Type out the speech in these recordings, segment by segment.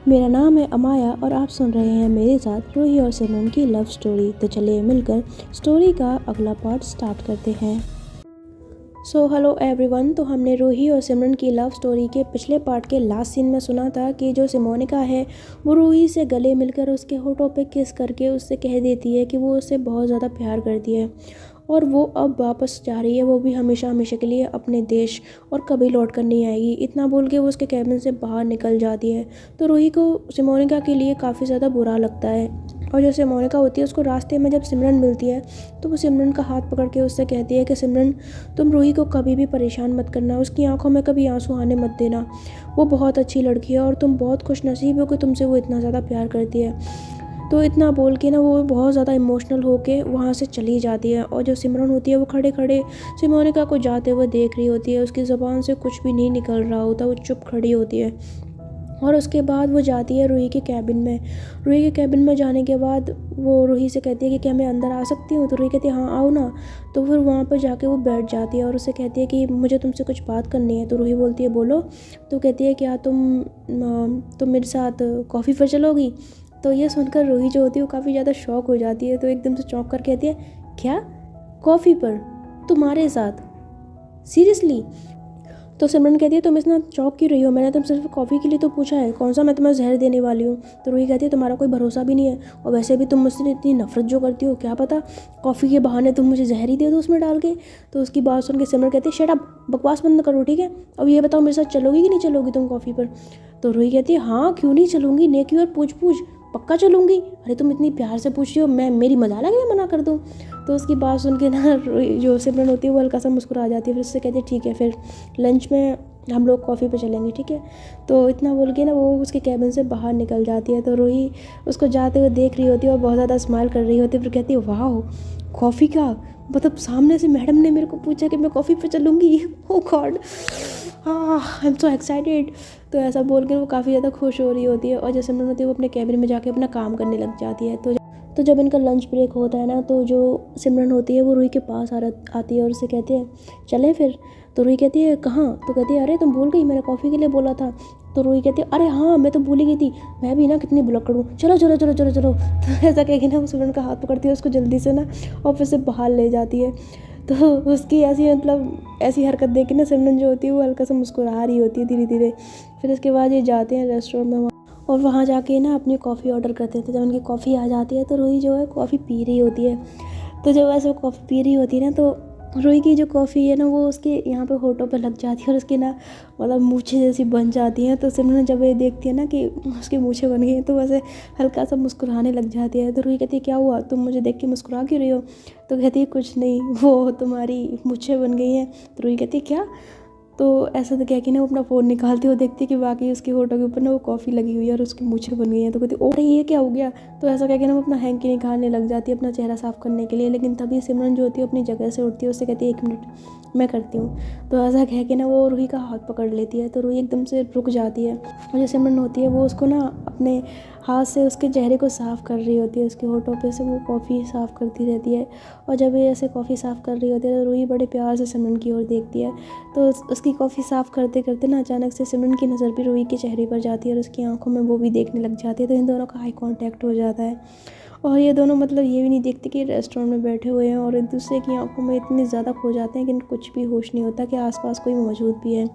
मेरा नाम है अमाया और आप सुन रहे हैं मेरे साथ रूही और सिमरन की लव स्टोरी। तो चलिए मिलकर स्टोरी का अगला पार्ट स्टार्ट करते हैं। Hello everyone. तो हमने रूही और सिमरन की लव स्टोरी के पिछले पार्ट के लास्ट सीन में सुना था कि जो सिमोनिका है वो रूही से गले मिलकर उसके होठों पे किस करके उससे कह देती है कि वो उससे बहुत ज़्यादा प्यार करती है और वो अब वापस जा रही है, वो भी हमेशा हमेशा के लिए अपने देश, और कभी लौट कर नहीं आएगी। इतना बोल के वो उसके कैबिन से बाहर निकल जाती है। तो रूही को सिमोनिका के लिए काफ़ी ज़्यादा बुरा लगता है। और जो सिमोनिका होती है उसको रास्ते में जब सिमरन मिलती है तो वो सिमरन का हाथ पकड़ के उससे कहती है कि सिमरन, तुम रूही को कभी भी परेशान मत करना, उसकी आंखों में कभी आंसू आने मत देना। वो बहुत अच्छी लड़की है और तुम बहुत खुश नसीब हो कि तुमसे वो इतना ज़्यादा प्यार करती है। तो इतना बोल के ना वो बहुत ज़्यादा इमोशनल होके वहाँ से चली जाती है। और जो सिमरन होती है वो खड़े खड़े सिमोनिका को जाते हुए देख रही होती है। उसकी ज़ुबान से कुछ भी नहीं निकल रहा होता, वो चुप खड़ी होती है। और उसके बाद वो जाती है रूही के कैबिन में। रूही के कैबिन में जाने के बाद वो रूही से कहती है कि क्या मैं अंदर आ सकती हूँ। तो रूही कहती है हाँ आओ ना। तो फिर वहाँ पर जाके वो बैठ जाती है और उससे कहती है कि मुझे तुमसे कुछ बात करनी है। तो रूही बोलती है बोलो। तो कहती है क्या तुम मेरे साथ कॉफ़ी पर चलोगी। तो ये सुनकर रूही जो होती है वो काफ़ी ज़्यादा शॉक हो जाती है। तो एकदम से चौंक कर कहती है क्या, कॉफ़ी पर, तुम्हारे साथ, सीरियसली। तो सिमरन कहती है तुम इतना चौंक क्यों रही हो, मैंने तुम सिर्फ कॉफ़ी के लिए तो पूछा है, कौन सा मैं तुम्हें जहर देने वाली हूँ। तो रूही कहती है तुम्हारा कोई भरोसा भी नहीं है, और वैसे भी तुम मुझसे इतनी नफरत जो करती हो, क्या पता कॉफ़ी के बहाने तुम मुझे जहर ही दे दो उसमें डाल के। तो उसकी बात सुन के सिमरन कहती है शट अप, बकवास बंद करो ठीक है। अब ये बताओ मेरे साथ चलोगी कि नहीं चलोगी तुम कॉफ़ी पर। तो रूही कहती है हाँ क्यों नहीं चलूँगी, नेकी और पूछ पूछ, पक्का चलूँगी। अरे तुम इतनी प्यार से पूछ रही हो, मैं मेरी मजाल है कि मैं मना कर दूँ। तो उसकी बात सुन के ना जो सिमरन होती है वो हल्का सा मुस्कुरा जाती है। फिर उससे कहती है ठीक है फिर लंच में हम लोग कॉफ़ी पे चलेंगे ठीक है। तो इतना बोल के ना वो उसके कैबिन से बाहर निकल जाती है। तो रूही उसको जाते हुए देख रही होती है और बहुत ज़्यादा स्माइल कर रही होती है। फिर कहती है वाह, कॉफ़ी का मतलब सामने से मैडम ने मेरे को पूछा कि मैं कॉफ़ी पे चलूँगी, oh god, I am so excited. तो ऐसा बोल कर वो काफ़ी ज़्यादा खुश हो रही होती है। और जैसे सिमरन होती है वो अपने कैबिन में जाके अपना काम करने लग जाती है। तो जब इनका लंच ब्रेक होता है ना तो जो सिमरन होती है वो रूही के पास आती है और उससे कहती है चलें फिर। तो रूही कहती है कहाँ। तो कहती है अरे तुम भूल गई, मैंने कॉफ़ी के लिए बोला था। तो रूही कहती है अरे हाँ मैं तो भूल ही गई थी, मैं भी ना कितनी भुलक्कड़ हूँ, चलो चलो चलो चलो चलो। तो ऐसा कह के ना वो सिमरन का हाथ पकड़ती है, उसको जल्दी से ना ऑफिस से बाहर ले जाती है। तो उसकी ऐसी ऐसी हरकत देख के ना सिमरन जो होती है वो हल्का सा मुस्कुरा रही होती है धीरे धीरे। फिर उसके बाद ये जाते हैं रेस्टोरेंट में और वहाँ जाके ना अपनी कॉफ़ी ऑर्डर करते हैं। तो जब उनकी कॉफ़ी आ जाती है तो रूही जो है कॉफ़ी पी रही होती है। तो जब ऐसे वो कॉफ़ी पी रही होती है ना तो रूही की जो कॉफ़ी है ना वो उसके यहाँ पे होठों पे लग जाती है और उसकी ना मतलब मूछें जैसी बन जाती हैं। तो सिमरन जब ये देखती है ना कि उसकी मूछें बन गई हैं तो वैसे हल्का सा मुस्कुराने लग जाती है। तो रूही कहती है क्या हुआ, तुम मुझे देख के मुस्कुरा क्यों रही हो। तो कहती है कुछ नहीं, वो तुम्हारी मूछें बन गई हैं। तो रूही कहती है क्या। तो ऐसा तो कह के ना वो अपना फ़ोन निकालती है, वो देखती है कि वाकई उसके होठों के ऊपर ना वो कॉफ़ी लगी हुई है और उसकी मूछें बन गई हैं। तो कहती है अरे ये क्या हो गया। तो ऐसा कह के ना वो अपना हैंकी निकालने लग जाती है अपना चेहरा साफ़ करने के लिए। लेकिन तभी सिमरन जो होती है अपनी जगह से उठती है, उससे कहती है 1 मिनट मैं करती हूँ। तो ऐसा कह के ना वो रूही का हाथ पकड़ लेती है। तो रूही एकदम से रुक जाती है और जो सिमरन होती है वो उसको ना अपने हाथ से उसके चेहरे को साफ़ कर रही होती है, उसके होठों पे से वो कॉफ़ी साफ़ करती रहती है। और जब ये ऐसे कॉफ़ी साफ़ कर रही होती है तो रूही बड़े प्यार से सिमरन की ओर देखती है। तो उसकी कॉफ़ी साफ़ करते करते ना अचानक से सिमरन की नज़र भी रूही के चेहरे पर जाती है और उसकी आंखों में वो भी देखने लग जाती है। तो इन दोनों का आई कांटेक्ट हो जाता है और ये दोनों मतलब ये भी नहीं देखते कि रेस्टोरेंट में बैठे हुए हैं और एक दूसरे की आंखों में इतनी ज़्यादा खो जाते हैं कि कुछ भी होश नहीं होता कि आसपास कोई मौजूद भी है।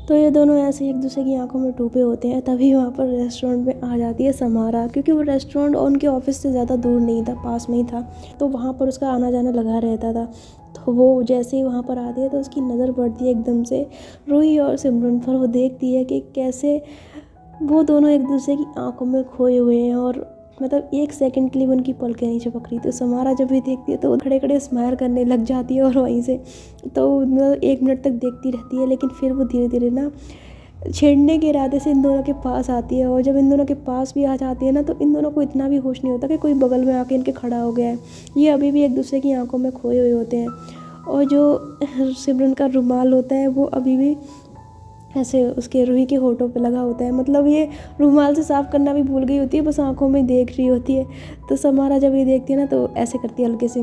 तो ये दोनों ऐसे एक दूसरे की आंखों में डूबे होते हैं। तभी वहाँ पर रेस्टोरेंट में आ जाती है समारा, क्योंकि वो रेस्टोरेंट उनके ऑफिस से ज़्यादा दूर नहीं था, पास में ही था। तो वहाँ पर उसका आना जाना लगा रहता था। तो वो जैसे ही वहाँ पर आती है तो उसकी नज़र पड़ती है एकदम से रूही और सिमरन पर। वो देखती है कि कैसे वो दोनों एक दूसरे की आंखों में खोए हुए हैं और मतलब 1 सेकंड के लिए उनकी पलकें नहीं झपक रही। तो समारा जब भी देखती है तो वो खड़े खड़े स्माइल करने लग जाती है और वहीं से तो मतलब 1 मिनट तक देखती रहती है। लेकिन फिर वो धीरे धीरे ना छेड़ने के इरादे से इन दोनों के पास आती है। और जब इन दोनों के पास भी आ जाती है ना तो इन दोनों को इतना भी होश नहीं होता कि कोई बगल में आके इनके खड़ा हो गया है। ये अभी भी एक दूसरे की आंखों में खोए हुए होते हैं। और जो सिमरन का रुमाल होता है वो अभी भी ऐसे उसके रूही के होठों पे लगा होता है। मतलब ये रुमाल से साफ़ करना भी भूल गई होती है, बस आंखों में देख रही होती है। तो समारा जब ये देखती है ना तो ऐसे करती है हल्के से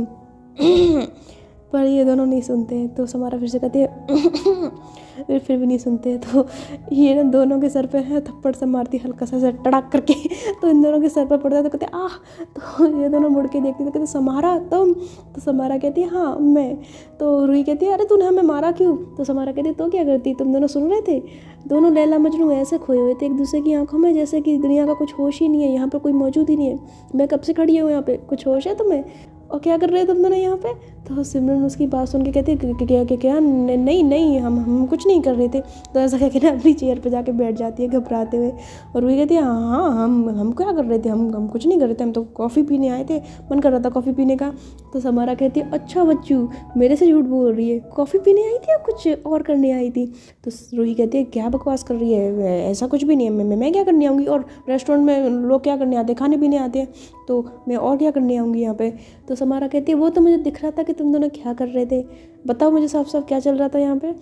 पर ये दोनों नहीं सुनते हैं। तो समारा फिर से कहती है फिर भी नहीं सुनते। तो ये ना दोनों के सर पे है थप्पड़ से मारती हल्का सा टड़ाक करके। तो इन दोनों के सर पर पड़ता है। तो कहते आह। तो ये दोनों मुड़ के देखते तो कहते समारा तुम। तो समारा कहती है हाँ मैं। तो रूही कहती है अरे तूने हमें मारा क्यों। तो समारा कहती है तो क्या करती, तुम दोनों सुन रहे थे। दोनों लैला मजनू ऐसे खोए हुए थे एक दूसरे की आंखों में, जैसे कि दुनिया का कुछ होश ही नहीं है, यहाँ पर कोई मौजूद ही नहीं है। मैं कब से खड़ी हूँ यहाँ पे, कुछ होश है तुम्हें, और क्या कर रहे हो तुम दोनों यहाँ पे। तो सिमरन उसकी बात सुन के कहती है क्या नहीं नहीं हम कुछ नहीं कर रहे थे। तो ऐसा कह के ना अपनी चेयर पे जाके बैठ जाती है घबराते हुए। और रूही कहती है हाँ हम क्या कर रहे थे, हम कुछ नहीं कर रहे थे, हम तो कॉफ़ी पीने आए थे, मन कर रहा था कॉफ़ी पीने का। तो समारा कहती है अच्छा बच्चू मेरे से झूठ बोल रही है, कॉफ़ी पीने आई थी या कुछ और करने आई थी। तो रूही कहती है क्या बकवास कर रही है, ऐसा कुछ भी नहीं है, मैं क्या करने आऊँगी, और रेस्टोरेंट में लोग क्या करने आते हैं, खाने पीने आते हैं, तो मैं और क्या करने आऊँगी यहाँ पे। तो समारा कहती है वो तो मुझे दिख रहा था कि तुम दोनों क्या कर रहे थे, बताओ मुझे साफ साफ क्या चल रहा था यहाँ पे,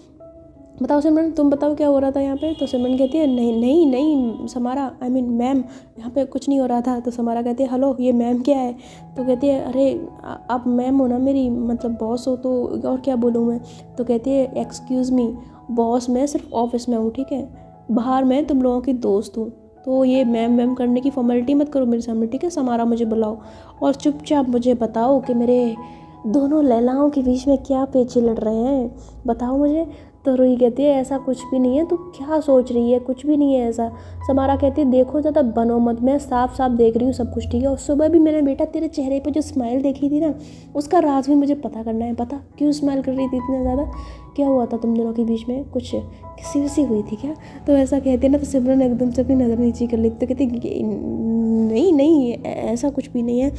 बताओ सिमरन तुम बताओ क्या हो रहा था यहाँ पे। तो सिमरन कहती है नहीं समारा आई मीन मैम यहाँ पे कुछ नहीं हो रहा था। तो समारा कहती है हेलो ये मैम क्या है। तो कहती है अरे आप मैम हो ना मेरी, मतलब बॉस हो, तो और क्या बोलूँ मैं। तो कहती है एक्सक्यूज़ मी बॉस मैं सिर्फ ऑफिस में हूँ ठीक है, बाहर मैं तुम लोगों की दोस्त हूँ, तो ये मैम करने की फॉर्मेलिटी मत करो मेरे सामने ठीक है। समारा मुझे बुलाओ और चुपचाप मुझे बताओ कि मेरे दोनों लैलाओं के बीच में क्या पेचे लड़ रहे हैं, बताओ मुझे। तो रूही कहती है ऐसा कुछ भी नहीं है, तू क्या सोच रही है, कुछ भी नहीं है ऐसा। समारा कहती है देखो ज़्यादा बनो मत, मैं साफ साफ देख रही हूँ सब कुछ ठीक है। और सुबह भी मैंने बेटा तेरे चेहरे पे जो स्माइल देखी थी ना, उसका राज भी मुझे पता करना है, पता क्यों स्माइल कर रही थी इतना ज़्यादा, क्या हुआ था तुम दोनों के बीच में, कुछ किसी विसी हुई थी क्या। तो ऐसा कहती है ना, तो सिमरन एकदम से अपनी नज़र नीचे कर लेती, तो कहती नहीं ऐसा कुछ भी नहीं है।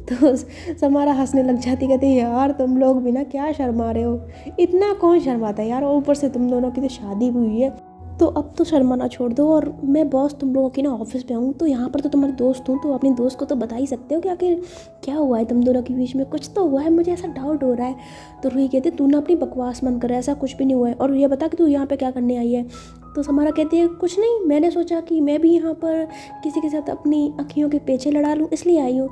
तो समारा हंसने लग जाती, कहती यार तुम लोग भी ना क्या शर्मा रहे हो, इतना कौन शर्माता है यार, और ऊपर से तुम दोनों की तो शादी भी हुई है, तो अब तो शर्माना छोड़ दो, और मैं बॉस तुम लोगों की ना ऑफिस पे हूँ, तो यहाँ पर तो तुम्हारे दोस्त हूँ, तो अपनी दोस्त को तो बता ही सकते हो कि आखिर क्या हुआ है तुम दोनों के बीच में, कुछ तो हुआ है, मुझे ऐसा डाउट हो रहा है। तो रूही कहती है तू ना अपनी बकवास मन कर, ऐसा कुछ भी नहीं हुआ है, और ये बता कि तू यहाँ पे क्या करने आई है। तो समारा कहती है कुछ नहीं, मैंने सोचा कि मैं भी यहाँ पर किसी के साथ अपनी अखियों के पेचे लड़ा लूँ, इसलिए आई हूँ।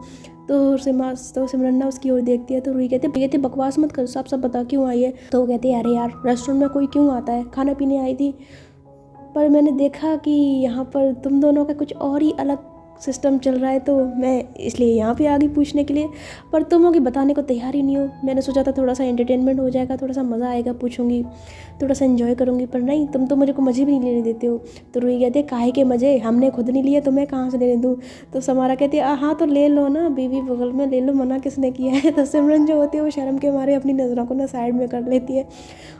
तो सिमरन ना उसकी ओर देखती है। तो रूही कहती है बकवास मत कर, साफ साफ बता क्यों आई है। तो वो कहती है अरे यार रेस्टोरेंट में कोई क्यों आता है, खाना पीने आई थी, पर मैंने देखा कि यहाँ पर तुम दोनों का कुछ और ही अलग सिस्टम चल रहा है, तो मैं इसलिए यहाँ पे आ गई पूछने के लिए, पर तुम लोग बताने को तैयार ही नहीं हो। मैंने सोचा था थोड़ा सा एंटरटेनमेंट हो जाएगा, थोड़ा सा मज़ा आएगा, पूछूंगी थोड़ा सा एंजॉय करूँगी, पर नहीं तुम तो मुझे को मज़े भी नहीं लेने देते हो। तो रूही कहती है काहे के मज़े, हमने खुद नहीं लिए तो मैं कहाँ से लेने दूँ। तो समारा कहती है हाँ तो ले लो ना, बीवी बगल में ले लो, मना किसने किया है। तो सिमरन जो होती है वो शर्म के मारे अपनी नज़रों को ना साइड में कर लेती है,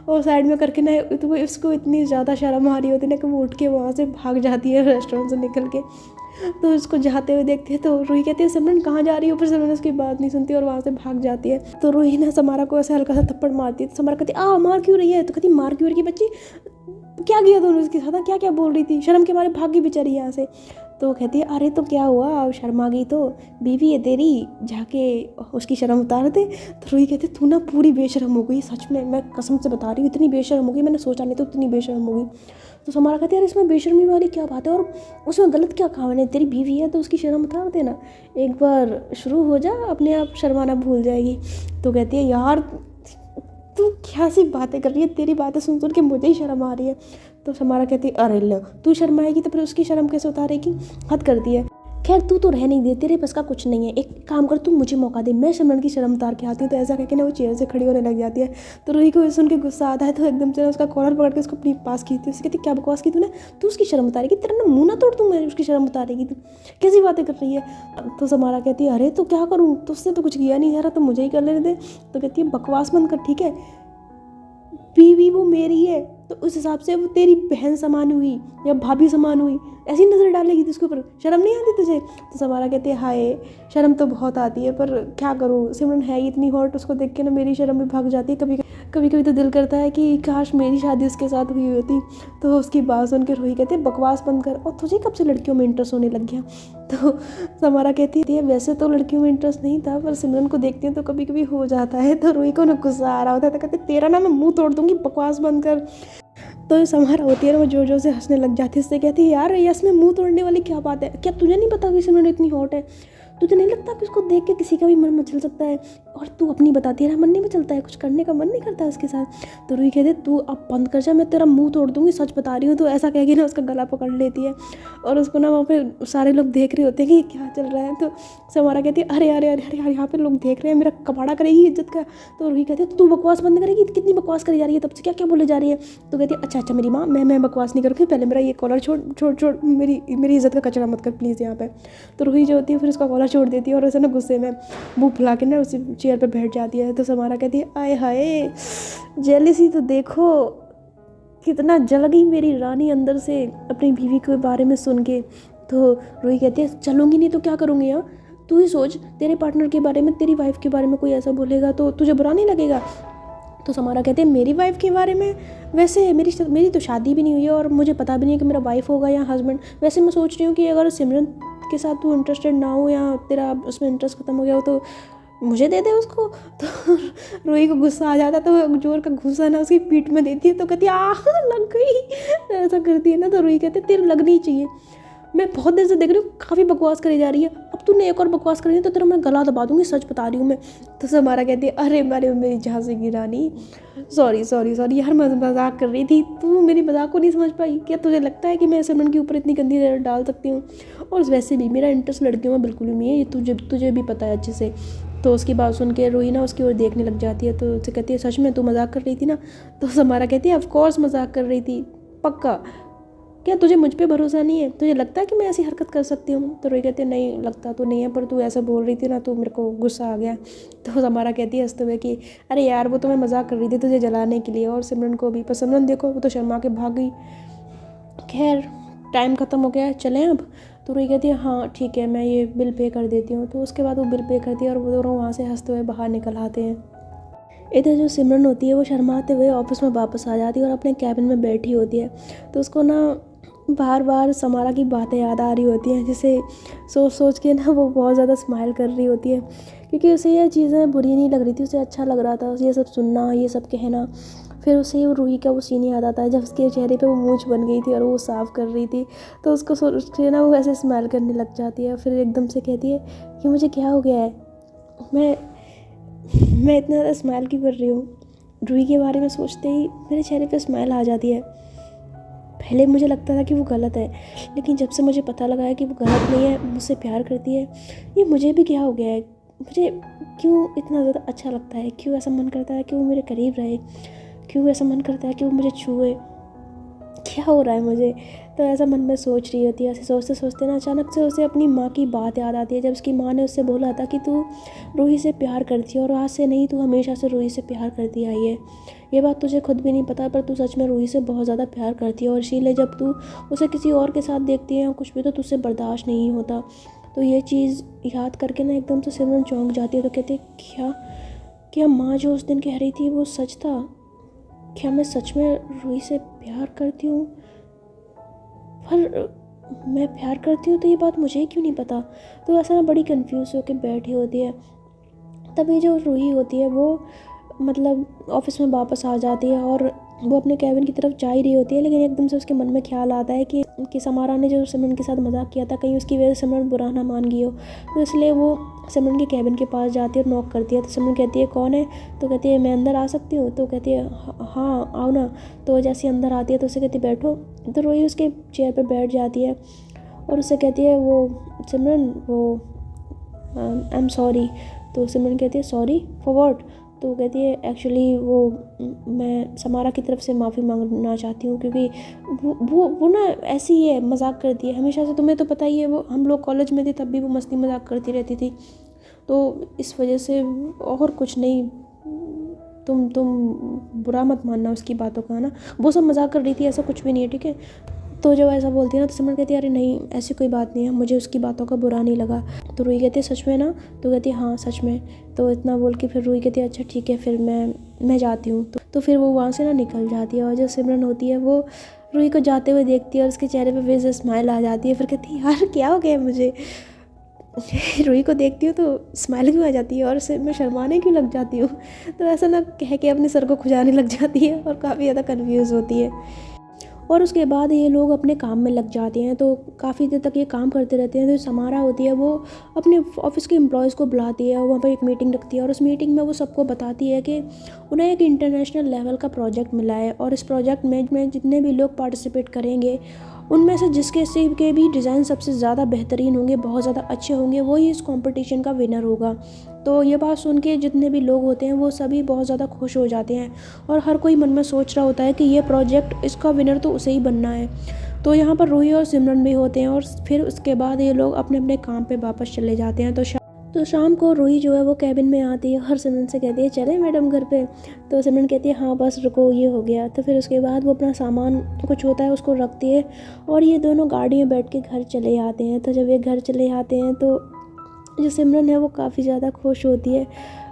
और साइड में करके ना तो उसको इतनी ज़्यादा शर्म आ रही होती है ना कि वो उठ के वहाँ से भाग जाती है रेस्टोरेंट से निकल के। तो उसको जाते हुए देखती है, तो रूही कहती है सिमरन कहाँ जा रही है, ऊपर सिमरन उसकी बात नहीं सुनती और वहाँ से भाग जाती है। तो रूही ना समारा को ऐसे हल्का सा थप्पड़ मारती है। तो समारा कहती है मार क्यों रही है। तो कहती मार क्यों रही है बच्ची, क्या किया तूने उसके साथ, क्या क्या बोल रही थी, शर्म के मारे भाग गई बेचारी यहाँ से। तो कहती है अरे तो क्या हुआ, शर्मा गई तो बीवी है तेरी, जाके उसकी शर्म उतार दे। तो रूही कहती तू ना पूरी बेशर्म हो गई, सच में मैं कसम से बता रही हूँ, इतनी बेशर्म हो गई, मैंने सोचा नहीं तो इतनी बेशर्म हो गई। तो समारा कहती है यार इसमें बेशर्मी वाली क्या बात है, और उसमें गलत क्या काम है, तेरी बीवी है तो उसकी शर्म उतार देना, एक बार शुरू हो जा अपने आप शर्माना भूल जाएगी। तो कहती है यार तू क्या सी बातें कर रही है, तेरी बातें सुन सुन के मुझे ही शर्म आ रही है। तो समारा कहती है अरे लो तू शर्माएगी तो फिर उसकी शर्म कैसे उतारेगी, हद कर दी है। खैर तू तो रह नहीं दे, तेरे बस का कुछ नहीं है, एक काम कर तू मुझे मौका दे, मैं सिमरन की शर्म उतार के आती हूँ। तो ऐसा कहकर ना वो चेयर से खड़ी होने लग जाती है। तो रूही को सुन के गुस्सा आता है, तो एकदम से उसका कॉलर पकड़ के उसको अपनी पास खींचती है। उससे कहती क्या बकवास की तूने, तू उसकी शर्म उतारेगी, तेरा ना मुँह ना तोड़ दूँ मैं, उसकी शर्म उतारेगी, तू कैसी बातें कर रही है। तो समारा कहती है अरे तो क्या करूँ, तुझसे तो कुछ किया नहीं जा रहा, तो मुझे ही कर लेने दे। तो कहती है बकवास बंद कर ठीक है, बीवी वो मेरी है तो उस हिसाब से वो तेरी बहन समान हुई या भाभी समान हुई, ऐसी नज़र डालेगी तो उसके ऊपर शर्म नहीं आती तुझे। तो समारा कहते हैं हाय शर्म तो बहुत आती है, पर क्या करूँ, सिमरन है इतनी हॉट, उसको देख के ना मेरी शर्म भी भाग जाती है। कभी तो दिल करता है कि काश मेरी शादी उसके साथ हुई होती। तो उसकी बात सुन के रूही कहती है बकवास बंद कर, और तुझे कब से लड़कियों में इंटरेस्ट होने लग गया। तो समारा कहती है वैसे तो लड़कियों में इंटरेस्ट नहीं था, पर सिमरन को देखती हैं तो कभी कभी हो जाता है। तो रूही को ना गुस्सा आ रहा होता है, तो कहते तेरा ना मैं मुँह तोड़ दूँगी, बकवास बंद कर। तो समारा होती है ना वो जोर जोर से हंसने लग जाती है, उससे कहती है यार इसमें मुंह तोड़ने वाली क्या बात है, क्या तुझे नहीं पता कि सिमरन इतनी हॉट है। तुझे नहीं लगता कि उसको देख के किसी का भी मन मचल सकता है? और तू अपनी बताती है, मन नहीं मचलता है, कुछ करने का मन नहीं करता है उसके साथ? तो रूही कहती है तू अब बंद कर जा, मैं तेरा मुंह तोड़ दूंगी, सच बता रही हूँ। तो ऐसा कह के ना उसका गला पकड़ लेती है और उसको ना वहाँ पे सारे लोग देख रहे होते हैं कि ये क्या चल रहा है। तो समारा कहती है अरे अरे अरे अरे यार, यहाँ पे लोग देख रहे हैं, मेरा कबाड़ा करेगी इज्जत का। तो रूही कहती है तू बकवास बंद करेगी? कितनी बकवास करी जा रही है, तब से क्या क्या बोले जा रही है? तो कहती है अच्छा मेरी माँ, मैं बकवास नहीं करूँगी, पहले मेरा ये कॉलर छोड़ छोड़ छोड़, मेरी इज्जत का कचरा मत कर प्लीज़ यहाँ पे। तो रूही जो होती है फिर उसका कॉलर छोड़ देती है और उसे ना गुस्से में मुँह फुला के ना उसी चेयर पर बैठ जाती है। तो समारा कहती है आए हाय, जेलसी तो देखो, कितना जल गई मेरी रानी अंदर से अपनी बीवी के बारे में सुन के। तो रूही कहती है चलूँगी नहीं तो क्या करूँगी? यहाँ तू ही सोच, तेरे पार्टनर के बारे में, तेरी वाइफ के बारे में कोई ऐसा बोलेगा तो तुझे बुरा नहीं लगेगा? तो समारा कहते हैं मेरी वाइफ के बारे में? वैसे मेरी तो शादी भी नहीं हुई है और मुझे पता भी नहीं है कि मेरा वाइफ होगा या हस्बैंड। वैसे मैं सोच रही हूँ कि अगर सिमरन के साथ तू इंटरेस्टेड ना हो या तेरा उसमें इंटरेस्ट खत्म हो गया हो तो मुझे दे दे उसको। तो रूही को गुस्सा आ जाता है, तो जोर का गुस्सा ना उसकी पीठ में देती है। तो कहती है लग गई, ऐसा करती है ना। तो रूही कहती है तेरे लगनी चाहिए, मैं बहुत देर से देख रही हूँ, काफ़ी बकवास करी जा रही है, अब तूने एक और बकवास करी है तो तेरा मैं गला दबा दूंगी, सच बता रही हूँ मैं। तो समारा कहती है अरे मेरी झांसी की रानी, सॉरी यार, मैं मजाक कर रही थी, तू मेरी मजाक को नहीं समझ पाई क्या? तुझे लगता है कि मैं सिमरन के ऊपर इतनी गंदी नजर डाल सकती हूँ? और वैसे भी मेरा इंटरेस्ट लड़कियों में बिल्कुल भी नहीं है, ये तुझे भी पता है अच्छे से। तो उसकी बात सुन के रूही ना उसकी ओर देखने लग जाती है। तो उससे कहती है सच में तू मजाक कर रही थी ना? तो समारा कहती है ऑफ कोर्स मजाक कर रही थी, पक्का। क्या तुझे मुझ पे भरोसा नहीं है? तुझे लगता है कि मैं ऐसी हरकत कर सकती हूँ? तो रूही कहती है नहीं लगता तो नहीं है, पर तू ऐसा बोल रही थी ना तो मेरे को गुस्सा आ गया। तो समारा कहती है हंसते हुए कि अरे यार वो तो मैं मजाक कर रही थी तुझे जलाने के लिए, और सिमरन को भी। पर सिमरन देखो वो तो शर्मा के भाग गई। खैर टाइम ख़त्म हो गया है, चलें अब? तो रूही कहती है हाँ ठीक है, मैं ये बिल पे कर देती हूँ। तो उसके बाद वो बिल पे करती है और वो दोनों वहाँ से हंसते हुए बाहर निकल आते हैं। इधर जो सिमरन होती है वो शर्माते हुए ऑफिस में वापस आ जाती है और अपने कैबिन में बैठी होती है। तो उसको ना बार बार समारा की बातें याद आ रही होती हैं, जिसे सोच सोच के ना वो बहुत ज़्यादा स्माइल कर रही होती है, क्योंकि उसे ये चीज़ें बुरी नहीं लग रही थी, उसे अच्छा लग रहा था ये सब सुनना, ये सब कहना। फिर उसे वो रूही का वो सीन याद आता है जब उसके चेहरे पे वो मूंछ बन गई थी और वो साफ़ कर रही थी। तो उसको सोच के ना वो ऐसे स्माइल करने लग जाती है। फिर एकदम से कहती है कि मुझे क्या हो गया है, मैं इतना ज़्यादा स्माइल क्यों कर रही हूँ? रूही के बारे में सोचते ही मेरे चेहरे पे स्माइल आ जाती है। पहले मुझे लगता था कि वो गलत है, लेकिन जब से मुझे पता लगा है कि वो गलत नहीं है, मुझसे प्यार करती है, ये मुझे भी क्या हो गया है? मुझे क्यों इतना ज़्यादा अच्छा लगता है? क्यों ऐसा मन करता है कि वो मेरे करीब रहे? क्यों ऐसा मन करता है कि वो मुझे छुए? क्या हो रहा है मुझे? तो ऐसा मन में सोच रही होती है। ऐसे सोचते सोचते ना अचानक से उसे अपनी माँ की बात याद आती है, जब उसकी माँ ने उससे बोला था कि तू रूही से प्यार करती है और आज से नहीं, तू हमेशा से रूही से प्यार करती आई है। ये बात तुझे खुद भी नहीं पता, पर तू सच में रूही से बहुत ज़्यादा प्यार करती है और इसीलिए जब तू उसे किसी और के साथ देखती है या कुछ भी तो तुझसे बर्दाश्त नहीं होता। तो ये चीज़ याद करके ना एकदम से सिमरन चौंक जाती है। तो कहती है क्या माँ जो उस दिन कह रही थी वो सच था? क्या मैं सच में रूही से प्यार करती हूँ? पर मैं प्यार करती हूँ तो ये बात मुझे क्यों नहीं पता? तो ऐसा ना बड़ी कंफ्यूज होकर बैठी होती है। तभी जो रूही होती है वो मतलब ऑफिस में वापस आ जाती है और वो अपने कैबिन की तरफ जा ही रही होती है, लेकिन एकदम से उसके मन में ख्याल आता है कि समारा ने जो सिमरन के साथ मजाक किया था, कहीं उसकी वजह से सिमरन बुरा ना मान गई हो। तो इसलिए वो सिमरन के कैबिन के पास जाती है और नॉक करती है। तो सिमरन कहती है कौन है? तो कहती है मैं अंदर आ सकती हूँ? तो कहती है हाँ आओ ना। तो जैसे अंदर आती है तो उसे कहती है बैठो। तो रूही उसके चेयर पर बैठ जाती है और उससे कहती है वो सिमरन वो आई एम सॉरी। तो सिमरन कहती है सॉरी फॉर व्हाट? तो कहती है एक्चुअली वो मैं समारा की तरफ से माफ़ी मांगना चाहती हूँ, क्योंकि वो ना ऐसी ही है, मजाक करती है हमेशा से, तुम्हें तो पता ही है। वो हम लोग कॉलेज में थे तब भी वो मस्ती मजाक करती रहती थी, तो इस वजह से और कुछ नहीं। तुम बुरा मत मानना उसकी बातों का ना, वो सब मजाक कर रही थी, ऐसा कुछ भी नहीं है, ठीक है? तो जब ऐसा बोलती है ना तो सिमरन कहती है अरे नहीं ऐसी कोई बात नहीं है, मुझे उसकी बातों का बुरा नहीं लगा। तो रूही कहती है सच में ना? तो कहती है हाँ सच में। तो इतना बोल के फिर रूही कहती है अच्छा ठीक है फिर मैं जाती हूँ। तो फिर वो वहाँ से ना निकल जाती है और जो सिमरन होती है वो रूही को जाते हुए देखती है और उसके चेहरे पर फिर से स्माइल आ जाती है। फिर कहती है यार क्या हो गया मुझे? रूही को देखती हूँ तो स्माइल क्यों आ जाती है और मैं शर्माने क्यों लग जाती हूँ? तो ऐसा ना कह के अपने सर को खुजाने लग जाती है और काफ़ी ज़्यादा कन्फ्यूज़ होती है। और उसके बाद ये लोग अपने काम में लग जाते हैं। तो काफ़ी देर तक ये काम करते रहते हैं। तो समारा होती है वो अपने ऑफिस के एम्प्लॉयज़ को बुलाती है, वहाँ पर एक मीटिंग रखती है और उस मीटिंग में वो सबको बताती है कि उन्हें एक इंटरनेशनल लेवल का प्रोजेक्ट मिला है और इस प्रोजेक्ट में जितने भी लोग पार्टिसिपेट करेंगे उनमें से जिसके से के भी डिज़ाइन सबसे ज़्यादा बेहतरीन होंगे, बहुत ज़्यादा अच्छे होंगे, वही इस कंपटीशन का विनर होगा। तो ये बात सुन के जितने भी लोग होते हैं वो सभी बहुत ज़्यादा खुश हो जाते हैं और हर कोई मन में सोच रहा होता है कि ये प्रोजेक्ट, इसका विनर तो उसे ही बनना है। तो यहाँ पर रूही और सिमरन भी होते हैं और फिर उसके बाद ये लोग अपने अपने काम पे वापस चले जाते हैं। तो शाम को रूही जो है वो कैबिन में आती है और सिमरन से कहती है चले मैडम घर पे। तो सिमरन कहती है हाँ बस रुको, ये हो गया। तो फिर उसके बाद वो अपना सामान कुछ होता है उसको रखती है और ये दोनों गाड़ी में बैठ के घर चले आते हैं। तो जब ये घर चले आते हैं तो जो सिमरन है वो काफ़ी ज़्यादा खुश होती है,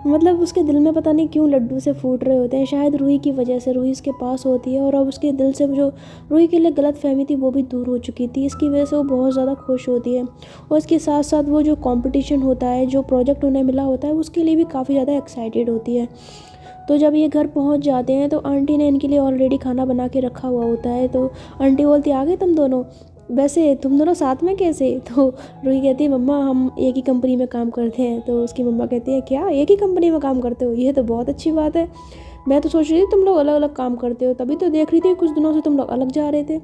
मतलब उसके दिल में पता नहीं क्यों लड्डू से फूट रहे होते हैं। शायद रूही की वजह से, रूही उसके पास होती है और अब उसके दिल से जो रूही के लिए गलतफहमी थी वो भी दूर हो चुकी थी। इसकी वजह से वो बहुत ज़्यादा खुश होती है और इसके साथ साथ वो जो कंपटीशन होता है, जो प्रोजेक्ट उन्हें मिला होता है, उसके लिए भी काफ़ी ज़्यादा एक्साइटेड होती है। तो जब ये घर पहुंच जाते हैं तो आंटी ने इनके लिए ऑलरेडी खाना बना के रखा हुआ होता है। तो आंटी बोलती आ गए तुम दोनों, वैसे तुम दोनों साथ में कैसे? तो रूही कहती है मम्मा हम एक ही कंपनी में काम करते हैं। तो उसकी मम्मा कहती है क्या एक ही कंपनी में काम करते हो? ये तो बहुत अच्छी बात है, मैं तो सोच रही थी तुम लोग अलग अलग काम करते हो, तभी तो देख रही थी कुछ दिनों से तुम लोग अलग जा रहे थे।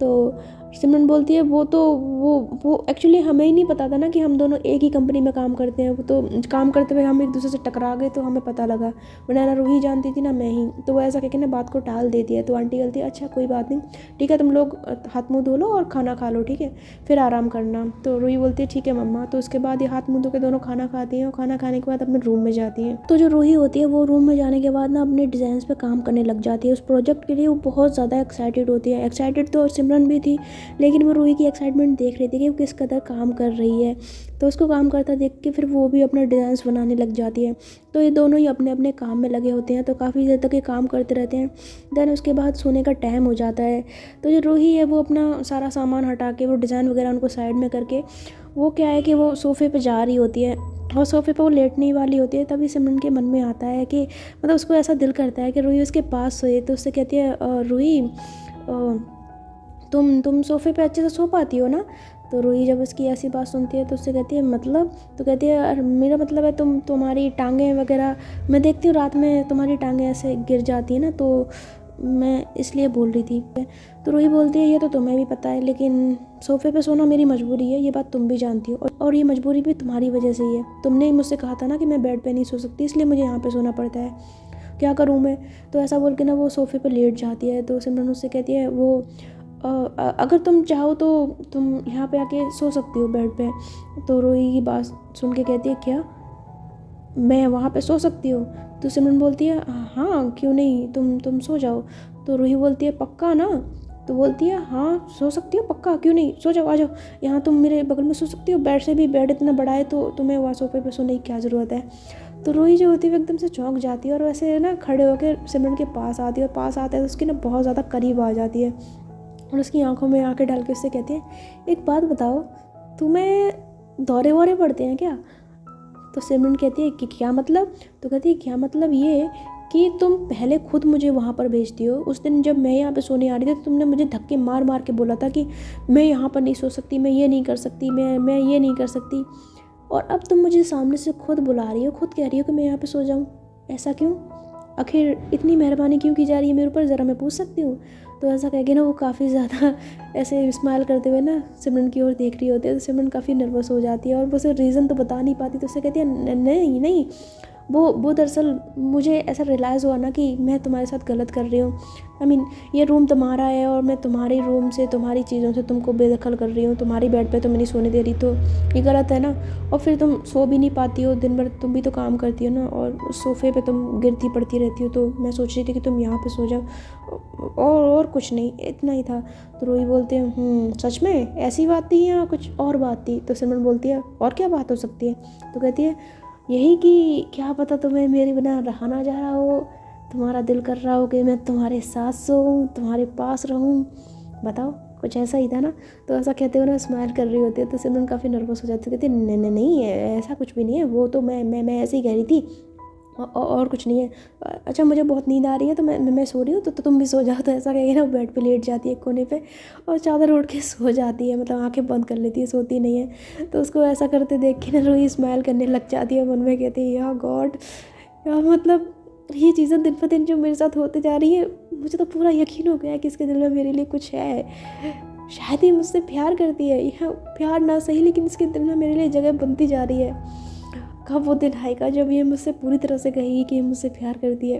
तो सिमरन बोलती है वो एक्चुअली हमें ही नहीं पता था ना कि हम दोनों एक ही कंपनी में काम करते हैं। वो तो काम करते हुए हम एक दूसरे से टकरा गए तो हमें पता लगा, वरना ना रूही जानती थी ना मैं ही। तो वो ऐसा कहकर ना बात को टाल देती है। तो आंटी कहती है अच्छा कोई बात नहीं, ठीक है तुम लोग हाथ मुँह धो लो और खाना खा लो, ठीक है फिर आराम करना। तो रूही बोलती है ठीक है मम्मा। तो उसके बाद ये हाथ मुँह धो के दोनों खाना खाती हैं और खाना खाने के बाद अपने रूम में जाती हैं। तो जो रूही होती है वो रूम में जाने के बाद ना अपने डिज़ाइन पे काम करने लग जाती है। उस प्रोजेक्ट के लिए वो बहुत ज़्यादा एक्साइटेड होती है। एक्साइटेड तो सिमरन भी थी, लेकिन वो रूही की एक्साइटमेंट देख रही थी कि वो किस कदर काम कर रही है। तो उसको काम करता देख के फिर वो भी अपना डिज़ाइंस बनाने लग जाती है। तो ये दोनों ही अपने अपने काम में लगे होते हैं। तो काफ़ी देर तक ये काम करते रहते हैं। देन उसके बाद सोने का टाइम हो जाता है। तो जो रूही है वो अपना सारा सामान हटा के, वो डिज़ाइन वगैरह उनको साइड में करके, वो क्या है कि वो सोफ़े पे जा रही होती है और सोफ़े पे वो लेटने वाली होती है। तभी सिमरन के मन में आता है कि मतलब उसको ऐसा दिल करता है कि रूही उसके पास सोए। तो उससे कहती है रूही तुम सोफ़े पे अच्छे से सो पाती हो ना? तो रूही जब उसकी ऐसी बात सुनती है तो उससे कहती है मतलब? तो कहती है अरे मेरा मतलब है तुम्हारी टांगें वगैरह, मैं देखती हूँ रात में तुम्हारी टांगें ऐसे गिर जाती है ना, तो मैं इसलिए बोल रही थी। तो रूही बोलती है ये तो तुम्हें भी पता है, लेकिन सोफ़े पे सोना मेरी मजबूरी है, ये बात तुम भी जानती हो और ये मजबूरी भी तुम्हारी वजह से ही है। तुमने ही मुझसे कहा था ना कि मैं बेड पे नहीं सो सकती, इसलिए मुझे यहाँ पे सोना पड़ता है, क्या करूँ मैं? तो ऐसा बोल के ना वो सोफ़े पे लेट जाती है। तो सिमरन उससे कहती है वो अगर तुम चाहो तो तुम यहाँ पे आके सो सकती हो बेड पे। तो रूही की बात सुन के कहती है क्या मैं वहाँ पे सो सकती हूँ? तो सिमरन बोलती है हाँ क्यों नहीं, तुम सो जाओ। तो रूही बोलती है पक्का ना? तो बोलती है हाँ सो सकती हो पक्का, क्यों नहीं, सो जाओ, आ जाओ यहाँ, तुम मेरे बगल में सो सकती हो, बेड से भी, बेड इतना बड़ा है तो तुम्हें वहाँ सोफे पे सोने की क्या ज़रूरत है? तो रूही जो होती है वो एकदम से चौंक जाती है और वैसे ना खड़े होकर सिमरन के पास आती है और पास आते हैं तो उसकी ना बहुत ज़्यादा करीब आ जाती है और उसकी आंखों में आंखें डाल के उससे कहती है एक बात बताओ, तुम्हें दौरे वौरे पड़ते हैं क्या? तो सिमरन कहती है कि क्या मतलब? तो कहती है क्या मतलब ये कि तुम पहले खुद मुझे वहाँ पर भेजती हो। उस दिन जब मैं यहाँ पे सोने आ रही थी तो तुमने मुझे धक्के मार मार के बोला था कि मैं यहाँ पर नहीं सो सकती, मैं ये नहीं कर सकती, मैं ये नहीं कर सकती, और अब तुम मुझे सामने से खुद बुला रही हो, खुद कह रही हो कि मैं यहाँ पे सो जाऊँ। ऐसा क्यों? आखिर इतनी मेहरबानी क्यों की जा रही है मेरे ऊपर, ज़रा मैं पूछ सकती हूँ? तो ऐसा कह के ना वो काफ़ी ज़्यादा ऐसे स्माइल करते हुए ना सिमरन की ओर देख रही होती है। तो सिमरन काफ़ी नर्वस हो जाती है और वो उसे रीज़न तो बता नहीं पाती। तो उससे कहती है नहीं नहीं, वो दरअसल मुझे ऐसा रियलाइज़ हुआ ना कि मैं तुम्हारे साथ गलत कर रही हूँ। ये रूम तुम्हारा है और मैं तुम्हारे रूम से, तुम्हारी चीज़ों से तुमको बेदखल कर रही हूँ, तुम्हारी बेड पे तो मैं नहीं सोने दे रही, तो ये गलत है ना। और फिर तुम सो भी नहीं पाती हो दिन भर, तुम भी तो काम करती हो ना, और उस सोफ़े पे तुम गिरती पड़ती रहती हो, तो मैं सोच रही थी कि तुम यहाँ पे सो जाओ और कुछ नहीं, इतना ही था। तो रूही बोलते हैं सच में ऐसी बात थी या कुछ और बात थी? तो सिमरन बोलती है और क्या बात हो सकती है? तो कहती है यही कि क्या पता तुम्हें मेरे बिना रहा ना जा रहा हो, तुम्हारा दिल कर रहा हो कि मैं तुम्हारे साथ सोऊं, तुम्हारे पास रहूं, बताओ कुछ ऐसा ही था ना। तो ऐसा कहते हुए ना स्माइल कर रही होती है। तो सिमरन काफ़ी नर्वस हो जाती है, कहती है नहीं नहीं नहीं ऐसा कुछ भी नहीं है, वो तो मैं ऐसे ही कह रही थी, और कुछ नहीं है, अच्छा मुझे बहुत नींद आ रही है तो मैं सो रही हूँ, तो तुम भी सो जाओ। तो ऐसा कह के ना बेड पे लेट जाती है एक कोने पे और चादर ओढ़ के सो जाती है, मतलब आंखें बंद कर लेती है, सोती नहीं है। तो उसको ऐसा करते देख के ना रूही स्माइल करने लग जाती है, मन में कहती है या गॉड, या मतलब ये चीज़ें दिन ब दिन जो मेरे साथ होते जा रही है, मुझे तो पूरा यकीन हो गया है कि इसके दिल में मेरे लिए कुछ है, शायद ही मुझसे प्यार करती है, यह प्यार ना सही लेकिन इसके दिल में मेरे लिए जगह बनती जा रही है। कब वो दिन आएगा जब ये मुझसे पूरी तरह से कहेगी कि मुझसे प्यार करती है,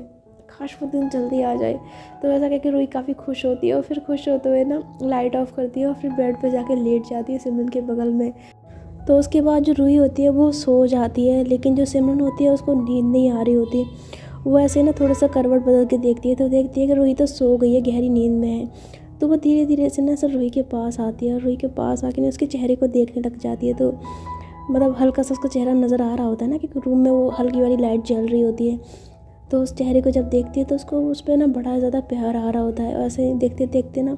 काश वो दिन जल्दी आ जाए। तो ऐसा कहकर रूही काफ़ी खुश होती है और फिर खुश होते हुए ना लाइट ऑफ करती है और फिर बेड पे जाके लेट जाती है सिमरन के बगल में। तो उसके बाद जो रूही होती है वो सो जाती है, लेकिन जो सिमरन होती है उसको नींद नहीं आ रही होती। वो ऐसे ना थोड़ा सा करवट बदल के देखती है, तो देखती है कि रूही तो सो गई है, गहरी नींद में है। तो वो धीरे धीरे से ना सर रूही के पास आती है और रूही के पास आके ना उसके चेहरे को देखने लग जाती है। तो मतलब हल्का सा उसका चेहरा नज़र आ रहा होता है ना, क्योंकि रूम में वो हल्की वाली लाइट जल रही होती है। तो उस चेहरे को जब देखती है तो उसको उस पर ना बड़ा ज़्यादा प्यार आ रहा होता है, और ऐसे देखते देखते ना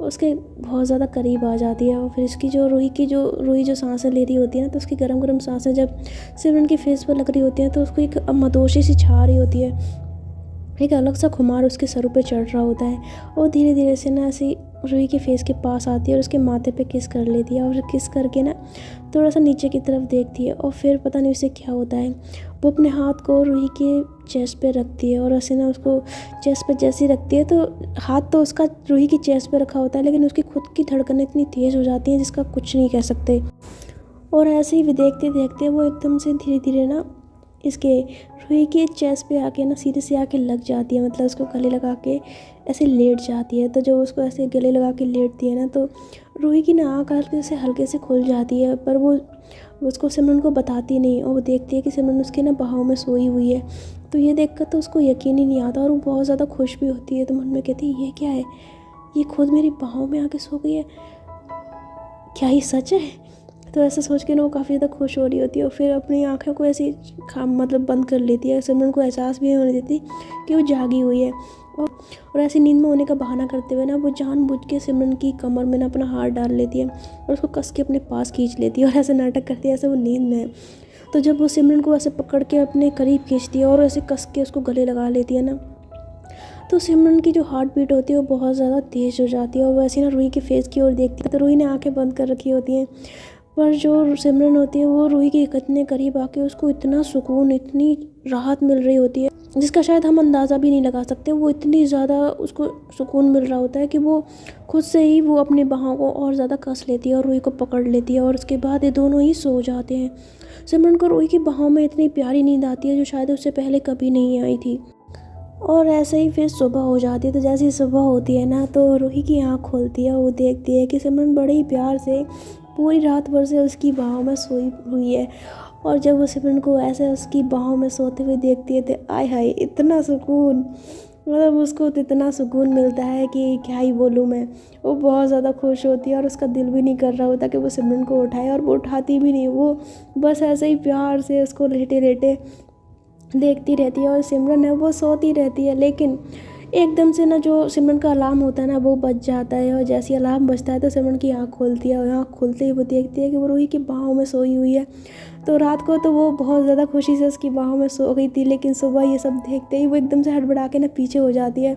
उसके बहुत ज़्यादा करीब आ जाती है। और फिर इसकी जो रूही जो सांसें ले रही होती है ना, तो उसकी गर्म गर्म सांसें जब सिमरन के फेस पर लग रही होती हैं तो उसको एक मदोशी सी छा रही होती है, एक अलग सा खुमार उसके सरों पे चढ़ रहा होता है। और धीरे धीरे से ना ऐसी रूही के फेस के पास आती है और उसके माथे पे किस कर लेती है, और किस करके ना थोड़ा सा नीचे की तरफ देखती है। और फिर पता नहीं उसे क्या होता है, वो अपने हाथ को रूही के चेस्ट पे रखती है और ऐसे ना उसको चेस्ट पे जैसी रखती है, तो हाथ तो उसका रूही की चेस्ट पे रखा होता है, लेकिन उसकी खुद की धड़कनें इतनी तेज़ हो जाती हैं जिसका कुछ नहीं कह सकते। और ऐसे ही देखते देखते वो एकदम से धीरे धीरे ना इसके रूही के चेस्ट पे आके ना सीधे से आके लग जाती है, मतलब उसको गले लगा के ऐसे लेट जाती है। तो जब उसको ऐसे गले लगा के लेटती है ना, तो रूही की ना आँख हल्के से खुल जाती है, पर वो उसको सिमरन को बताती नहीं, और वो देखती है कि सिमरन उसके ना बाहों में सोई हुई है। तो ये देखकर तो उसको यकीन ही नहीं आता और वो बहुत ज़्यादा खुश भी होती है। तो मन में कहती है ये क्या है, ये खुद मेरी बाहों में आके सो गई है, क्या ये सच है। तो ऐसा सोच के ना वो काफ़ी ज़्यादा खुश हो रही होती है और फिर अपनी आँखों को ऐसे मतलब बंद कर लेती है। सिमरन को एहसास भी नहीं होने देती कि वो जागी हुई है, और ऐसी नींद में होने का बहाना करते हुए ना वो जानबूझ के सिमरन की कमर में ना अपना हाथ डाल लेती है और उसको कस के अपने पास खींच लेती है और ऐसे नाटक करती है ऐसे वो नींद में है। तो जब वो सिमरन को ऐसे पकड़ के अपने करीब खींचती है और ऐसे कस के उसको गले लगा लेती है ना, तो सिमरन की जो हार्ट बीट होती है वो बहुत ज़्यादा तेज़ हो जाती है और वैसे ना रूही के फेस की ओर देखती है। तो रूही ने आंखें बंद कर रखी होती हैं, पर जो सिमरन होती है वो रूही के इतने करीब आके उसको इतना सुकून, इतनी राहत मिल रही होती है जिसका शायद हम अंदाज़ा भी नहीं लगा सकते। वो इतनी ज़्यादा उसको सुकून मिल रहा होता है कि वो खुद से ही वो अपनी बाहों को और ज़्यादा कस लेती है और रूही को पकड़ लेती है, और उसके बाद ये दोनों ही सो जाते हैं। सिमरन को रूही की बाहों में इतनी प्यारी नींद आती है जो शायद उससे पहले कभी नहीं आई थी। और ऐसे ही फिर सुबह हो जाती है। तो जैसे ही सुबह होती है ना, तो रूही की आँख खोलती है, वो देखती है कि सिमरन बड़े ही प्यार से पूरी रात भर से उसकी बाहों में सोई हुई है। और जब वो सिमरन को ऐसे उसकी बाहों में सोते हुए देखती है तो आय हाय इतना सुकून, मतलब उसको तो इतना सुकून मिलता है कि क्या ही बोलूँ मैं। वो बहुत ज़्यादा खुश होती है और उसका दिल भी नहीं कर रहा होता कि वो सिमरन को उठाए, और वो उठाती भी नहीं, वो बस ऐसे ही प्यार से उसको लेटे लेटे देखती रहती है। और सिमरन है वो सोती रहती है, लेकिन एकदम से ना जो सिमरन का अलार्म होता है ना वो बज जाता है, और जैसे ही अलार्म बजता है तो सिमरन की आँख खोलती है, और आँख खोलते ही वो देखती है कि वो रूही की बाहों में सोई हुई है। तो रात को तो वो बहुत ज़्यादा खुशी से उसकी बाहों में सो गई थी, लेकिन सुबह ये सब देखते ही वो एकदम से हड़बड़ा के ना पीछे हो जाती है।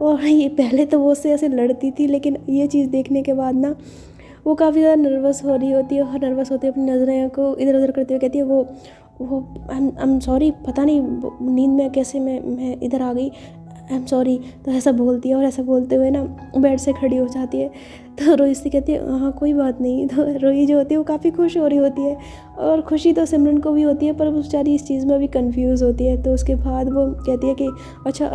और ये पहले तो वो उससे ऐसे लड़ती थी, लेकिन ये चीज़ देखने के बाद ना वो काफ़ी ज़्यादा नर्वस हो रही होती है, और नर्वस होते अपनी नज़रें को इधर उधर करते हुए कहती है वो आई एम सॉरी, पता नहीं नींद में कैसे मैं इधर आ गई, आई एम सॉरी। तो ऐसा बोलती है, और ऐसा बोलते हुए ना बेड से खड़ी हो जाती है। तो रोही से कहती है हाँ कोई बात नहीं। तो रोही जो होती है वो काफ़ी खुश हो रही होती है, और खुशी तो सिमरन को भी होती है, पर वो बेचारी इस चीज़ में भी कंफ्यूज होती है। तो उसके बाद वो कहती है कि अच्छा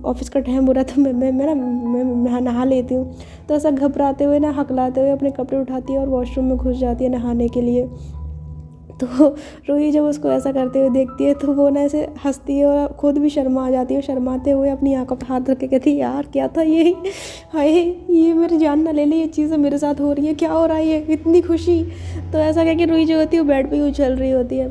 ऑफिस का टाइम हो रहा है, तो मैं नहा लेती हूँ। तो ऐसा घबराते हुए ना हकलाते हुए अपने कपड़े उठाती है और वॉशरूम में घुस जाती है नहाने के लिए। तो रूही जब उसको ऐसा करते हुए देखती है तो वो ना ऐसे हंसती है और खुद भी शर्मा जाती है, और शर्माते हुए अपनी आंखों पर हाथ रख के कहती है यार क्या था ये, हाय ये मेरी जान ना ले ले, ये चीज़ें मेरे साथ हो रही है, क्या हो रहा है ये, इतनी खुशी। तो ऐसा कह के रूही जो होती है वो बेड पे ही उछल रही होती है।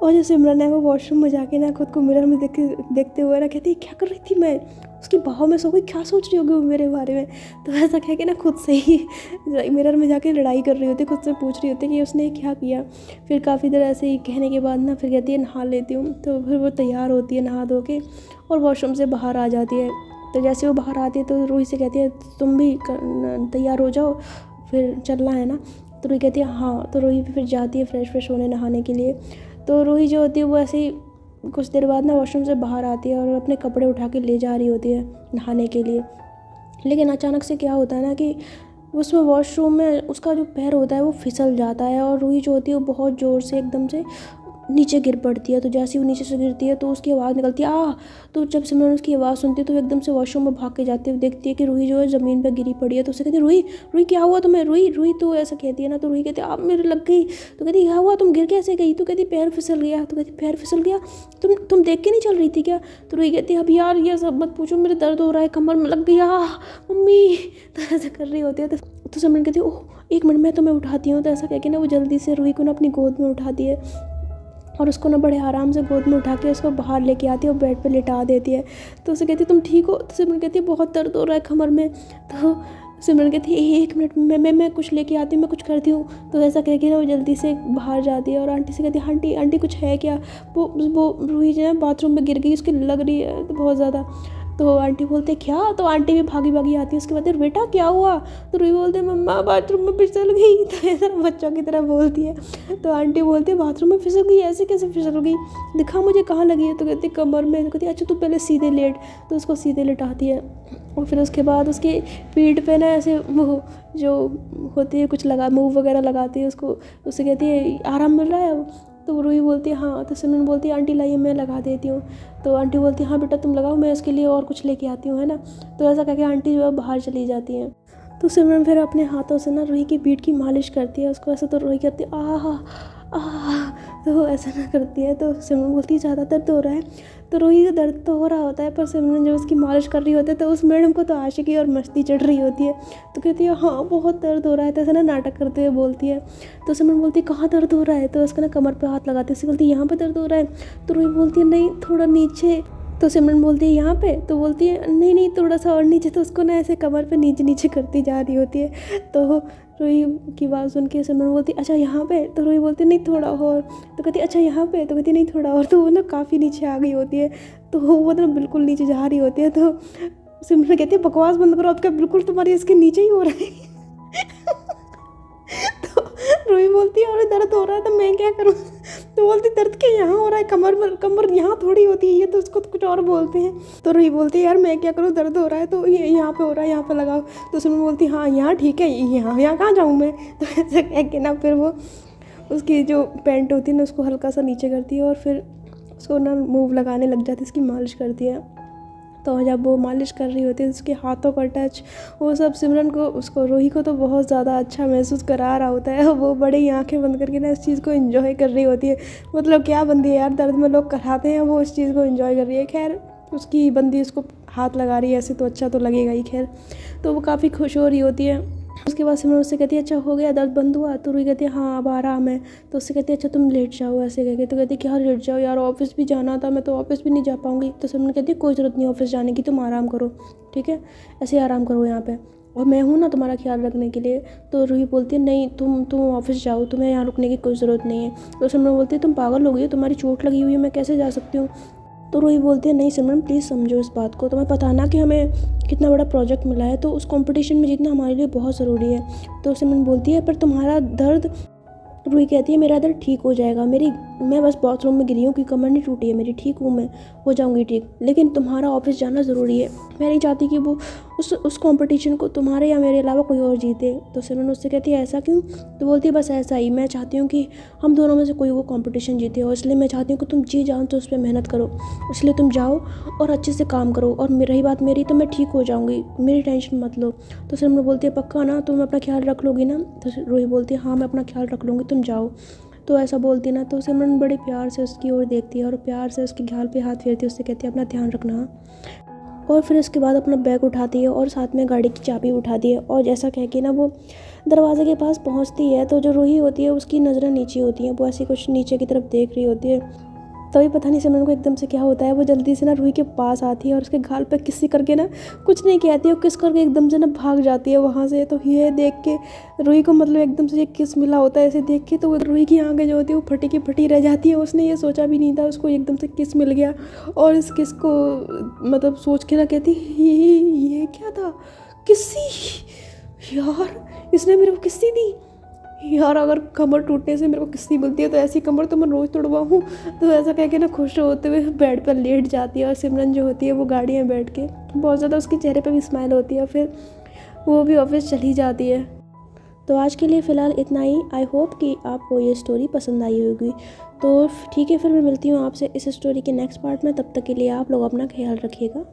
और जो सिमरन है वो वॉशरूम में जाके ना खुद को मिरर में देखते हुए ना कहती है क्या कर रही थी मैं, उसकी बाहों में सो गई, क्या सोच रही होगी वो मेरे बारे में। तो ऐसा कह के ना खुद से ही मिरर में जाके लड़ाई कर रही होती है, खुद से पूछ रही होती है कि उसने क्या किया। फिर काफ़ी देर ऐसे ही कहने के बाद ना फिर कहती है नहा लेती हूँ। तो फिर वो तैयार होती है नहा धो के और वॉशरूम से बाहर आ जाती है। तो जैसे वो बाहर आती है तो रूही से कहती है तुम भी तैयार हो जाओ, फिर चलना है ना। तो रूही कहती है हाँ। तो रूही फिर जाती है फ्रेश होने नहाने के लिए। तो रूही जो होती है वो ऐसे ही कुछ देर बाद ना वॉशरूम से बाहर आती है और अपने कपड़े उठा के ले जा रही होती है नहाने के लिए। लेकिन अचानक से क्या होता है ना कि उसमें वॉशरूम में उसका जो पैर होता है वो फिसल जाता है और रूही जो होती है वो बहुत ज़ोर से एकदम से नीचे गिर पड़ती है। तो जैसे ही वो नीचे से गिरती है तो उसकी आवाज़ निकलती है आ। तो जब सिमरन उसकी आवाज़ सुनती है तो वो एकदम से वॉशरूम में भाग के जाती है, देखती है कि रूही जो है ज़मीन पर गिरी पड़ी है। तो उसे कहती है रूही क्या हुआ तुम्हें, रूही तो ऐसा कहती है ना। तो रूही कहती है आप मेरे लग गई। तो कहती क्या हुआ, तुम गिर कैसे गई। तो कहती पैर फिसल गया। तो कहती पैर फिसल गया, तुम देख के नहीं चल रही थी क्या। तो रूही कहती है अब यार ये सब मत पूछो, मेरे दर्द हो रहा है, कमर में लग गया मम्मी। तो ऐसा कर रही होती है। तो सिमरन कहती है ओह एक मिनट मैं तुम्हें उठाती हूँ। तो ऐसा कह के ना वो जल्दी से रूही को ना अपनी गोद में उठाती है और उसको ना बड़े आराम से गोद में उठा के उसको बाहर लेके आती है और बेड पे लिटा देती है। तो उसे कहती है तुम ठीक हो। तो सिमरन कहती है बहुत दर्द हो रहा है कमर में। तो सिमरन कहती है एक मिनट मैं कुछ लेके आती हूँ, मैं कुछ करती हूँ। तो ऐसा कह के ना वो जल्दी से बाहर जाती है और आंटी से कहती है आंटी कुछ है क्या। वो रूही जो है बाथरूम में गिर गई, उसकी लग रही है तो बहुत ज़्यादा। तो आंटी बोलते क्या। तो आंटी भी भागी आती है। उसके बाद बेटा क्या हुआ। तो रूही बोलते मम्मा बाथरूम में फिसल गई। तो ऐसा बच्चों की तरह बोलती है। तो आंटी बोलती है बाथरूम में फिसल गई, ऐसे कैसे फिसल गई, दिखा मुझे कहाँ लगी है। तो कहती कमर में। तो कहती अच्छा तू पहले सीधे लेट। तो उसको सीधे लेटाती है और फिर उसके बाद उसके पीठ पे ना ऐसे वो जो होती है कुछ लगा मूव वगैरह लगाती है उसको, उससे कहती है आराम मिल रहा है अब। तो रूही बोलती है हाँ। तो सिमरन बोलती है आंटी लाइए मैं लगा देती हूँ। तो आंटी बोलती है हाँ बेटा तुम लगाओ, मैं उसके लिए और कुछ लेके आती हूँ है ना। तो ऐसा करके आंटी जो है बाहर चली जाती हैं। तो सिमरन फिर अपने हाथों से ना रूही की पीठ की मालिश करती है उसको ऐसा। तो रूही कहती है आह। तो ऐसा ना करती है। तो सिमरन बोलती है ज़्यादा दर्द हो रहा है। तो रूही का दर्द तो हो रहा होता है पर सिमरन जब उसकी मालिश कर रही होती है तो उस मैडम को तो आशिकी और मस्ती चढ़ रही होती है। तो कहती है हाँ बहुत दर्द हो रहा है। तो ऐसा ना नाटक करते हुए बोलती है। तो सिमरन बोलती है कहाँ दर्द हो रहा है। तो उसका ना कमर पे हाथ लगाती है। उससे बोलती है यहाँ पे दर्द हो रहा है। तो रूही बोलती है नहीं थोड़ा नीचे। तो सिमरन बोलती है यहाँ पे। तो बोलती है नहीं थोड़ा सा और नीचे। तो उसको ना ऐसे कमर पे नीचे करती जा रही होती है। तो रूही की बात सुन के सिमरन बोलती अच्छा यहाँ पे। तो रूही बोलती नहीं थोड़ा और। तो कहती अच्छा यहाँ पे। तो कहती नहीं थोड़ा और। तो वो ना काफ़ी नीचे आ गई होती है। तो वो ना बिल्कुल नीचे जा रही होती है। तो सिमरन कहती है बकवास बंद करो, अब क्या बिल्कुल तुम्हारी इसके नीचे ही हो रहा है। तो रूही बोलती है अरे दर्द हो रहा है तो मैं क्या करूँ। तो बोलती दर्द के यहाँ हो रहा है, कमर यहाँ थोड़ी होती है, ये तो उसको कुछ और बोलते हैं। तो रूही बोलती है यार मैं क्या करूँ, दर्द हो रहा है तो ये यहाँ पे हो रहा है, यहाँ पे लगाओ। तो सिमरन बोलती हाँ यहाँ ठीक है, यहाँ कहाँ जाऊँ मैं। तो ऐसा कह के ना फिर वो उसकी जो पैंट होती है ना उसको हल्का सा नीचे करती है और फिर उसको ना मूव लगाने लग जाती है, उसकी मालिश करती है। तो जब वो मालिश कर रही होती है उसके हाथों का टच वो सब सिमरन को उसको रूही को तो बहुत ज़्यादा अच्छा महसूस करा रहा होता है। वो बड़े ही आंखें बंद करके ना इस चीज़ को एंजॉय कर रही होती है। मतलब क्या बंदी है यार, दर्द में लोग कराते हैं, वो इस चीज़ को एंजॉय कर रही है। खैर उसकी बंदी उसको हाथ लगा रही है ऐसे तो अच्छा तो लगेगा ही। खैर तो वो काफ़ी खुश हो रही होती है। उसके बाद सिमरन उससे कहती है अच्छा हो गया, दर्द बंद हुआ। तो रूही कहती है हाँ अब आराम है। तो उससे कहती है अच्छा तुम लेट जाओ ऐसे कह के। तो कहती है क्या लेट जाओ यार, ऑफिस भी जाना था, मैं तो ऑफिस भी नहीं जा पाऊँगी। तो सिमरन कहती है कोई ज़रूरत नहीं ऑफिस जाने की, तुम आराम करो ठीक है, ऐसे आराम करो यहाँ पे और मैं हूँ ना तुम्हारा ख्याल रखने के लिए। तो रूही बोलती है नहीं तुम ऑफिस जाओ, तुम्हें यहाँ रुकने की कोई ज़रूरत नहीं है। तो सिमरन बोलती है तुम पागल हो गई हो, तुम्हारी चोट लगी हुई है, मैं कैसे जा सकती हूँ। तो रूही बोलती है नहीं सिमरन प्लीज़ समझो इस बात को, तुम्हें पता ना कि हमें कितना बड़ा प्रोजेक्ट मिला है, तो उस कंपटीशन में जीतना हमारे लिए बहुत ज़रूरी है। तो सिमरन बोलती है पर तुम्हारा दर्द। रूही कहती है मेरा दर्द ठीक हो जाएगा, मैं बस बाथरूम में गिरी हूँ कि कमर नहीं टूटी है मेरी, ठीक हूँ मैं, हो जाऊँगी ठीक, लेकिन तुम्हारा ऑफिस जाना ज़रूरी है। मैं नहीं चाहती कि वो उस कंपटीशन को तुम्हारे या मेरे अलावा कोई और जीते। तो सिमरन उससे कहती है ऐसा क्यों। तो बोलती है बस ऐसा ही, मैं चाहती हूँ कि हम दोनों में से कोई वो कंपटीशन जीते और इसलिए मैं चाहती हूँ कि तुम जी जान तो उस पर मेहनत करो, इसलिए तुम जाओ और अच्छे से काम करो। और रही बात मेरी तो मैं ठीक हो जाऊँगी, मेरी टेंशन मत लो। तो सिमरन बोलती है पक्का ना, तुम अपना ख्याल रख लोगी ना। तो रूही बोलती है हाँ मैं अपना ख्याल रख लूँगी, तुम जाओ। तो ऐसा बोलती ना तो सिमरन बड़े प्यार से उसकी ओर देखती है और प्यार से उसके गाल पे हाथ फेरती है, उससे कहती है अपना ध्यान रखना। और फिर उसके बाद अपना बैग उठाती है और साथ में गाड़ी की चाबी उठाती है। और जैसा कह के ना वो दरवाजे के पास पहुंचती है तो जो रूही होती है उसकी नज़रें नीचे होती हैं, वो ऐसी कुछ नीचे की तरफ देख रही होती है। तभी पता नहीं सिमरन को एकदम से क्या होता है, वो जल्दी से ना रूही के पास आती है और उसके गाल पे किसी करके ना, कुछ नहीं कहती है, किस करके एकदम से ना भाग जाती है वहाँ से। तो ये देख के रूही को मतलब एकदम से ये किस मिला होता है ऐसे देख के, तो वो रूही की आंखें जो होती है वो फटी की फटी रह जाती है। उसने ये सोचा भी नहीं था, उसको एकदम से किस मिल गया और इस किस को मतलब सोच के ना कहती ये क्या था, किस्सी यार, इसने मेरे को किस्सी दी यार, अगर कमर टूटने से मेरे को किस्सी मिलती है तो ऐसी कमर तो मैं रोज़ तोड़वाऊँ। तो ऐसा कह के ना खुश होते हुए बेड पर लेट जाती है और सिमरन जो होती है वो गाड़ी में बैठ के बहुत ज़्यादा उसके चेहरे पे भी स्माइल होती है, फिर वो भी ऑफिस चली जाती है। तो आज के लिए फ़िलहाल इतना ही। आई होप कि आपको ये स्टोरी पसंद आई होगी। तो ठीक है, फिर मैं मिलती हूँ आपसे इस स्टोरी के नेक्स्ट पार्ट में। तब तक के लिए आप लोग अपना ख्याल रखिएगा।